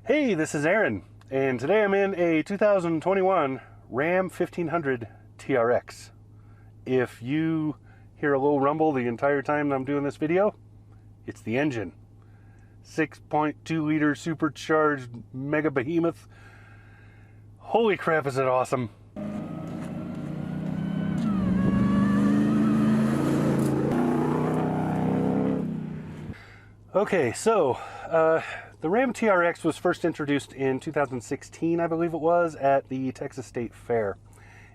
Hey, this is Aaron, and today I'm in a 2021 Ram 1500 TRX. If you hear a little rumble the entire time I'm doing this video, it's the engine. 6.2 liter supercharged mega behemoth. Holy crap, is it awesome. Okay, so the Ram TRX was first introduced in 2016, I believe it was, at the Texas State Fair.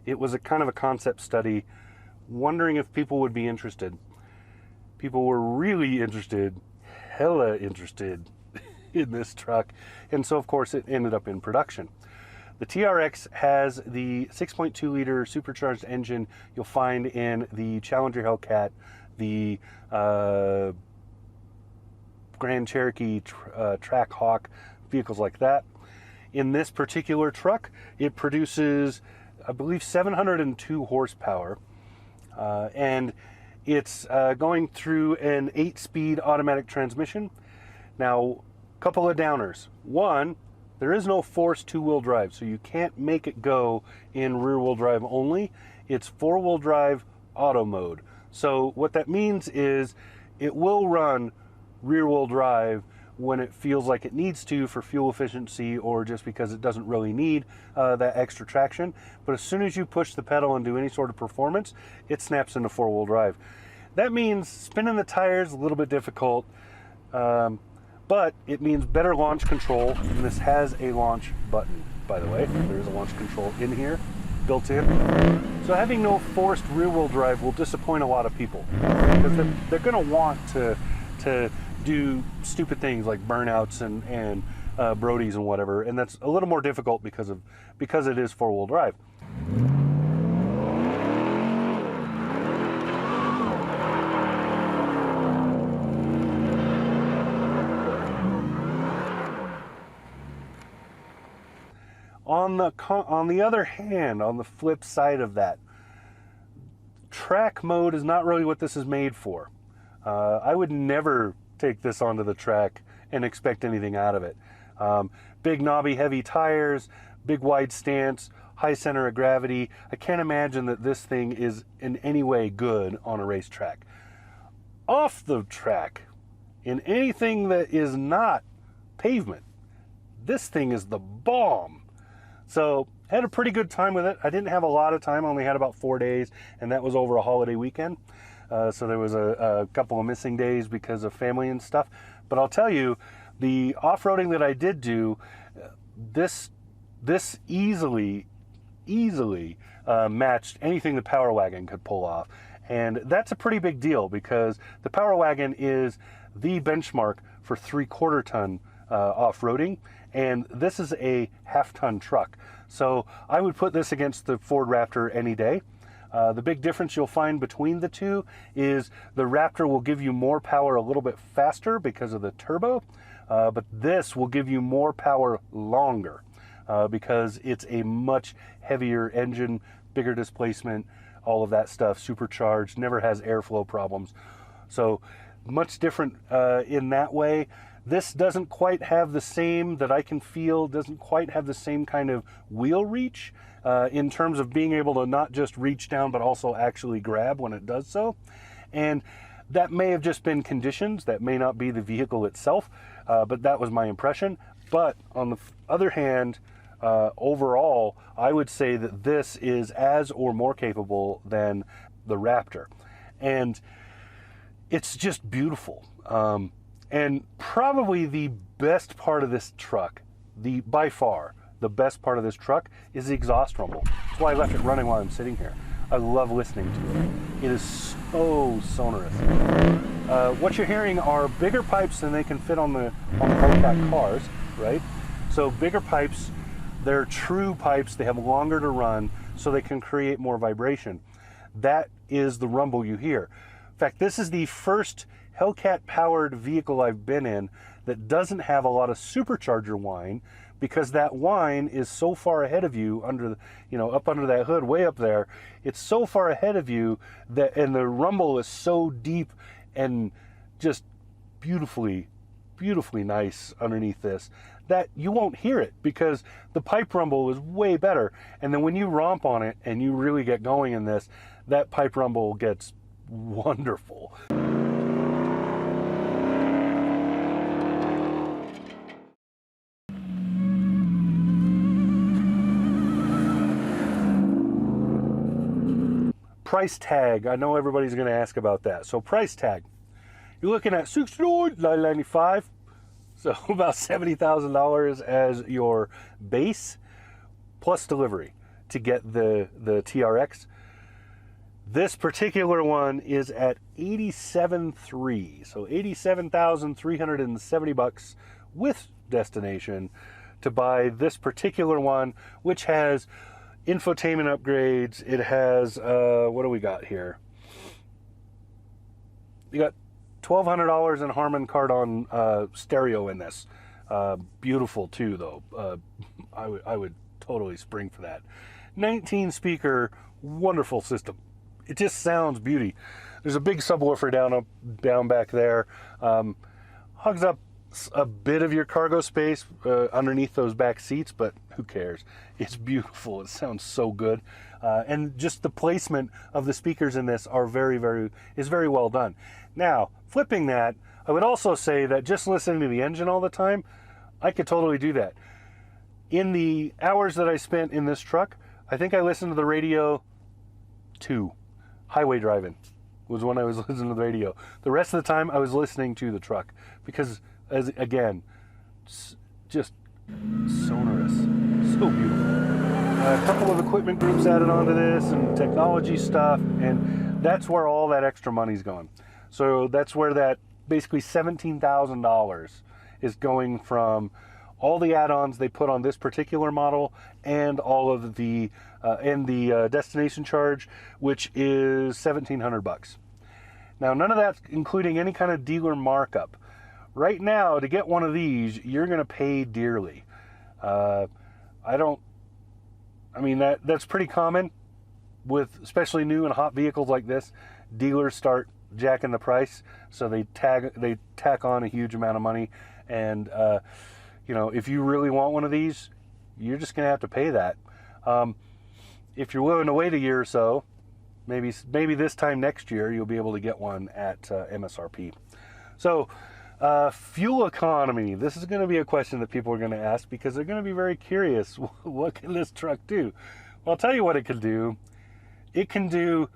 It was a kind of a concept study, wondering if people would be interested. People were really interested, hella interested in this truck, and so of course it ended up in production. The TRX has the 6.2 liter supercharged engine you'll find in the Challenger Hellcat, the Grand Cherokee Track Hawk, vehicles like that. In this particular truck, it produces, I believe, 702 horsepower, and it's going through an 8-speed automatic transmission. Now, a couple of downers. One, there is no forced two-wheel drive, so you can't make it go in rear-wheel drive only. It's four-wheel drive auto mode. So what that means is it will run rear-wheel drive when it feels like it needs to for fuel efficiency or just because it doesn't really need that extra traction. But as soon as you push the pedal and do any sort of performance, it snaps into four-wheel drive. That means spinning the tires a little bit difficult, but it means better launch control. And this has a launch button, by the way. There is a launch control in here, built in. So having no forced rear-wheel drive will disappoint a lot of people because they're going to want to do stupid things like burnouts and Brodies and whatever, and that's a little more difficult because it is four-wheel drive. On the other hand, on the flip side of that, track mode is not really what this is made for. I would never take this onto the track and expect anything out of it. Big knobby heavy tires, big wide stance, high center of gravity. I can't imagine that this thing is in any way good on a racetrack. Off the track, in anything that is not pavement, this thing is the bomb. So I had a pretty good time with it. I didn't have a lot of time, I only had about 4 days, and that was over a holiday weekend. So there was a couple of missing days because of family and stuff. But I'll tell you, the off-roading that I did do, this easily matched anything the Power Wagon could pull off. And that's a pretty big deal because the Power Wagon is the benchmark for 3/4 ton off-roading, and this is a half-ton truck. So I would put this against the Ford Raptor any day. The big difference you'll find between the two is the Raptor will give you more power a little bit faster because of the turbo, but this will give you more power longer because it's a much heavier engine, bigger displacement, all of that stuff, supercharged, never has airflow problems. So much different in that way. This doesn't quite have the same, that I can feel, doesn't quite have the same kind of wheel reach in terms of being able to not just reach down but also actually grab when it does so. And that may have just been conditions, that may not be the vehicle itself, but that was my impression. But on the other hand, overall, I would say that this is as or more capable than the Raptor. And it's just beautiful. And probably the best part of this truck, by far, the best part of this truck is the exhaust rumble. That's why I left it running while I'm sitting here. I love listening to it. It is so sonorous. What you're hearing are bigger pipes than they can fit on the Hellcat cars, right? So bigger pipes, they're true pipes, they have longer to run, so they can create more vibration. That is the rumble you hear. In fact, this is the first Hellcat powered vehicle I've been in that doesn't have a lot of supercharger whine, because that whine is so far ahead of you under the, up under that hood, way up there. It's so far ahead of you that, and the rumble is so deep and just beautifully nice underneath this, that you won't hear it because the pipe rumble is way better. And then when you romp on it and you really get going in this, that pipe rumble gets wonderful. Price tag. I know everybody's going to ask about that. So price tag. You're looking at $69,995. So about $70,000 as your base plus delivery to get the TRX. This particular one is at $87,300. So $87,370 with destination to buy this particular one, which has infotainment upgrades. It has, what do we got here? You got $1,200 in Harman Kardon stereo in this. Beautiful too, though. I would totally spring for that. 19 speaker, wonderful system. It just sounds beauty. There's a big subwoofer down back there. Hogs up a bit of your cargo space underneath those back seats, but who cares? It's beautiful. It sounds so good. And just the placement of the speakers in this are very well done. Now, flipping that, I would also say that just listening to the engine all the time, I could totally do that. In the hours that I spent in this truck, I think I listened to the radio 2. Highway driving was when I was listening to the radio. The rest of the time, I was listening to the truck because, again, just sonorous, so beautiful. A couple of equipment groups added onto this and technology stuff, and that's where all that extra money's gone. So that's where that basically $17,000 is going from all the add-ons they put on this particular model and all of the destination charge, which is $1,700. Now, none of that's including any kind of dealer markup. Right now, to get one of these, you're going to pay dearly. That's pretty common with especially new and hot vehicles like this. Dealers start jacking the price, so they tack on a huge amount of money. And if you really want one of these, you're just going to have to pay that. If you're willing to wait a year or so, maybe this time next year, you'll be able to get one at MSRP. So, fuel economy. This is going to be a question that people are going to ask because they're going to be very curious. What can this truck do? Well, I'll tell you what it can do. It can do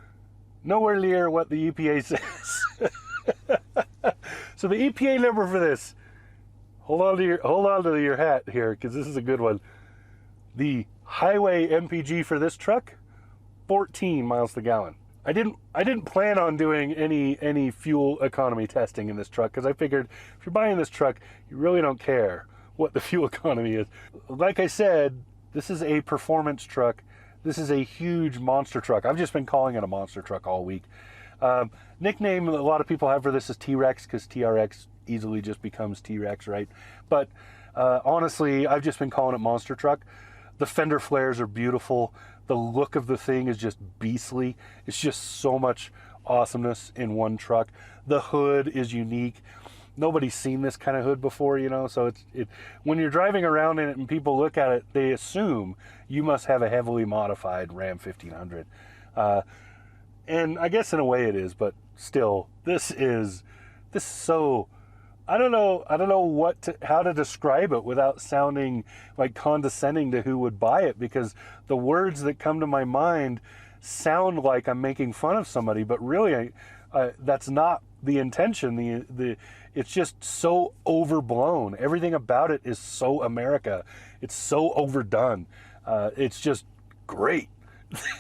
nowhere near what the EPA says. So the EPA number for this, hold on to your hat here because this is a good one. The highway MPG for this truck, 14 miles to the gallon. I didn't plan on doing any fuel economy testing in this truck because I figured if you're buying this truck, you really don't care what the fuel economy is. Like I said, this is a performance truck. This is a huge monster truck. I've just been calling it a monster truck all week. Nickname a lot of people have for this is T-Rex because TRX easily just becomes T-Rex, right? But honestly, I've just been calling it monster truck. The fender flares are beautiful. The look of the thing is just beastly. It's just so much awesomeness in one truck. The hood is unique. Nobody's seen this kind of hood before, so when you're driving around in it and people look at it, they assume you must have a heavily modified Ram 1500. And I guess in a way it is, but still, this is so, I don't know how to describe it without sounding like condescending to who would buy it, because the words that come to my mind sound like I'm making fun of somebody, but really that's not the intention. It's just so overblown. Everything about it is so America. It's so overdone. It's just great.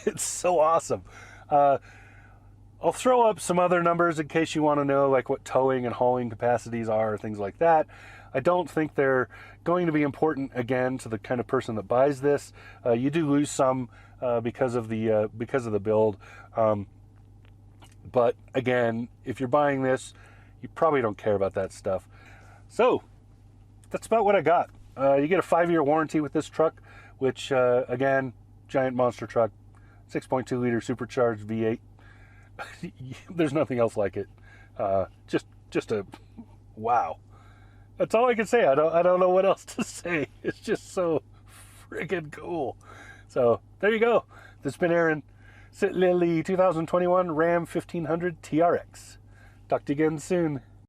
It's so awesome. I'll throw up some other numbers in case you want to know like what towing and hauling capacities are, things like that. I don't think they're going to be important again to the kind of person that buys this. You do lose some because of the build. But again, if you're buying this, you probably don't care about that stuff. So that's about what I got. You get a 5-year warranty with this truck, which again, giant monster truck, 6.2 liter supercharged V8. There's nothing else like it. Just a wow. That's all I can say. I don't know what else to say. It's just so friggin' cool. So there you go. This has been Aaron, sitting in the 2021 Ram 1500 TRX. Talk to you again soon.